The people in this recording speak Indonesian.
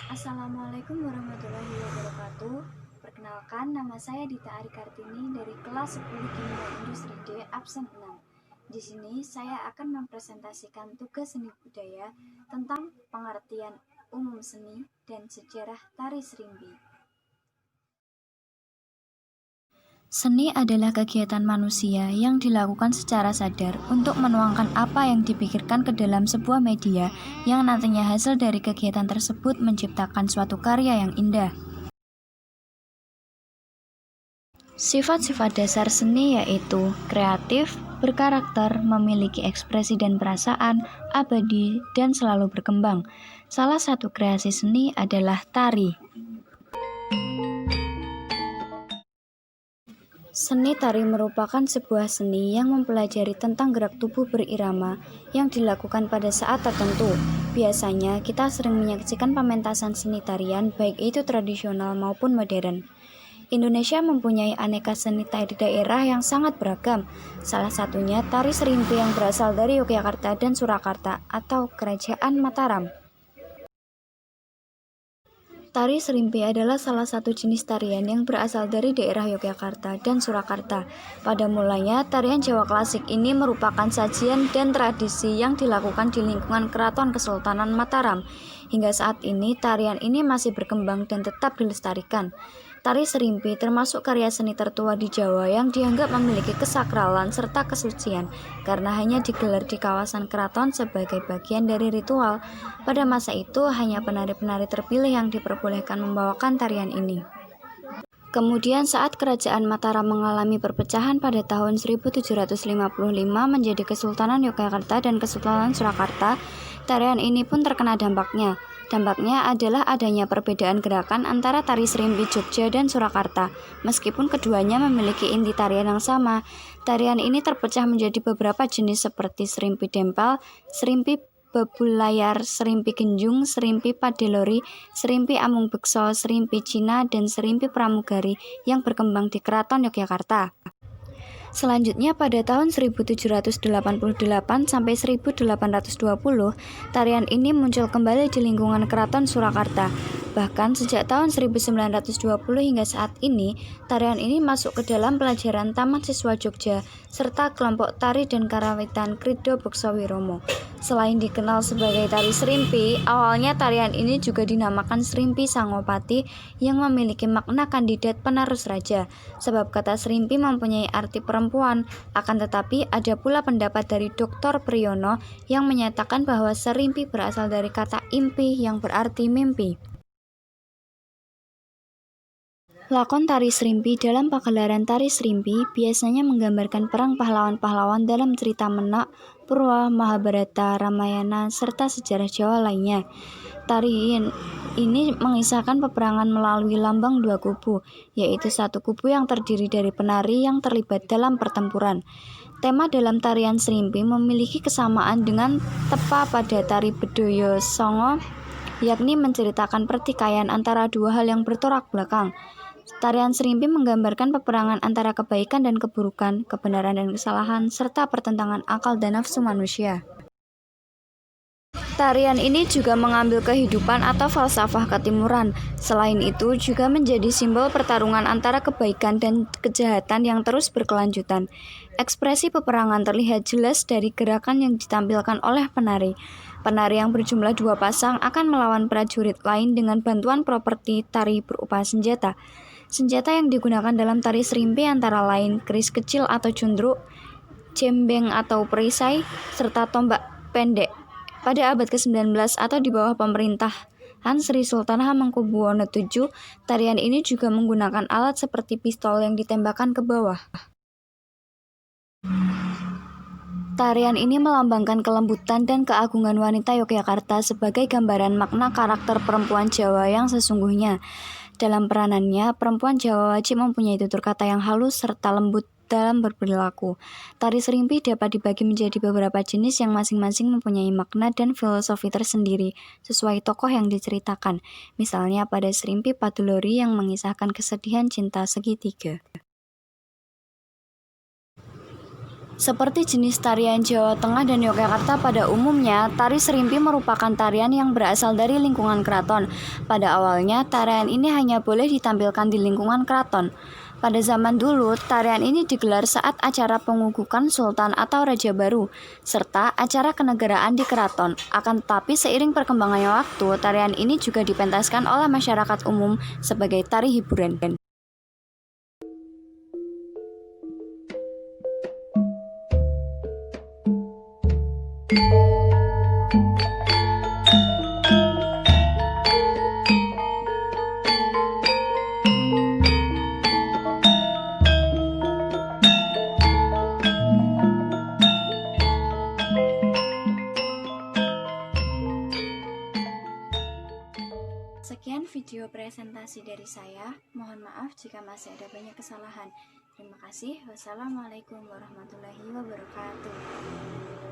Assalamualaikum warahmatullahi wabarakatuh. Perkenalkan, nama saya Dita Ari Kartini dari kelas 10 Kimia Industri D, absen 6. Di sini saya akan mempresentasikan tugas seni budaya tentang pengertian umum seni dan sejarah tari serimpi. Seni adalah kegiatan manusia yang dilakukan secara sadar untuk menuangkan apa yang dipikirkan ke dalam sebuah media yang nantinya hasil dari kegiatan tersebut menciptakan suatu karya yang indah. Sifat-sifat dasar seni yaitu kreatif, berkarakter, memiliki ekspresi dan perasaan, abadi, dan selalu berkembang. Salah satu kreasi seni adalah tari. Seni tari merupakan sebuah seni yang mempelajari tentang gerak tubuh berirama yang dilakukan pada saat tertentu. Biasanya kita sering menyaksikan pementasan seni tarian baik itu tradisional maupun modern. Indonesia mempunyai aneka seni tari daerah yang sangat beragam. Salah satunya tari serimpi yang berasal dari Yogyakarta dan Surakarta atau Kerajaan Mataram. Tari serimpi adalah salah satu jenis tarian yang berasal dari daerah Yogyakarta dan Surakarta. Pada mulanya, tarian Jawa klasik ini merupakan sajian dan tradisi yang dilakukan di lingkungan Keraton Kesultanan Mataram. Hingga saat ini, tarian ini masih berkembang dan tetap dilestarikan. Tari serimpi termasuk karya seni tertua di Jawa yang dianggap memiliki kesakralan serta kesucian karena hanya digelar di kawasan keraton sebagai bagian dari ritual. Pada masa itu hanya penari-penari terpilih yang diperbolehkan membawakan tarian ini. Kemudian saat Kerajaan Mataram mengalami perpecahan pada tahun 1755 menjadi Kesultanan Yogyakarta dan Kesultanan Surakarta, tarian ini pun terkena dampaknya. Dampaknya adalah adanya perbedaan gerakan antara tari serimpi Jogja dan Surakarta. Meskipun keduanya memiliki inti tarian yang sama, tarian ini terpecah menjadi beberapa jenis seperti serimpi dempel, serimpi bebulayar, serimpi genjung, serimpi padelori, serimpi amung bekso, serimpi Cina, dan serimpi pramugari yang berkembang di Keraton Yogyakarta. Selanjutnya pada tahun 1788 sampai 1820, tarian ini muncul kembali di lingkungan Keraton Surakarta. Bahkan sejak tahun 1920 hingga saat ini, tarian ini masuk ke dalam pelajaran Taman Siswa Jogja serta kelompok tari dan karawitan Krido Beksawiromo. Selain dikenal sebagai tari serimpi, awalnya tarian ini juga dinamakan serimpi Sangopati yang memiliki makna kandidat penerus raja, sebab kata serimpi mempunyai arti perempuan. Akan tetapi ada pula pendapat dari Dr. Priyono yang menyatakan bahwa serimpi berasal dari kata impi yang berarti mimpi. Lakon tari serimpi dalam pagelaran tari serimpi biasanya menggambarkan perang pahlawan-pahlawan dalam cerita Menak, Purwa, Mahabharata, Ramayana, serta sejarah Jawa lainnya. Tari ini mengisahkan peperangan melalui lambang dua kubu, yaitu satu kubu yang terdiri dari penari yang terlibat dalam pertempuran. Tema dalam tarian serimpi memiliki kesamaan dengan tepa pada tari Bedoyo Songo, yakni menceritakan pertikaian antara dua hal yang bertolak belakang. Tarian serimpi menggambarkan peperangan antara kebaikan dan keburukan, kebenaran dan kesalahan, serta pertentangan akal dan nafsu manusia. Tarian ini juga mengambil kehidupan atau falsafah ketimuran. Selain itu, juga menjadi simbol pertarungan antara kebaikan dan kejahatan yang terus berkelanjutan. Ekspresi peperangan terlihat jelas dari gerakan yang ditampilkan oleh penari. Penari yang berjumlah 2 pasang akan melawan prajurit lain dengan bantuan properti tari berupa senjata. Senjata yang digunakan dalam tari serimpi antara lain keris kecil atau cundruk, jembeng atau perisai, serta tombak pendek. Pada abad ke-19 atau di bawah pemerintahan Sri Sultan Hamengkubuwono VII, tarian ini juga menggunakan alat seperti pistol yang ditembakkan ke bawah. Tarian ini melambangkan kelembutan dan keagungan wanita Yogyakarta sebagai gambaran makna karakter perempuan Jawa yang sesungguhnya. Dalam peranannya, perempuan Jawa wajib mempunyai tutur kata yang halus serta lembut dalam berperilaku. Tari serimpi dapat dibagi menjadi beberapa jenis yang masing-masing mempunyai makna dan filosofi tersendiri sesuai tokoh yang diceritakan. Misalnya pada serimpi Padelori yang mengisahkan kesedihan cinta segitiga. Seperti jenis tarian Jawa Tengah dan Yogyakarta pada umumnya, tari serimpi merupakan tarian yang berasal dari lingkungan keraton. Pada awalnya, tarian ini hanya boleh ditampilkan di lingkungan keraton. Pada zaman dulu, tarian ini digelar saat acara pengukuhan sultan atau raja baru, serta acara kenegaraan di keraton. Akan tetapi seiring perkembangannya waktu, tarian ini juga dipentaskan oleh masyarakat umum sebagai tari hiburan. Sekian video presentasi dari saya. Mohon maaf jika masih ada banyak kesalahan. Terima kasih. Wassalamualaikum warahmatullahi wabarakatuh.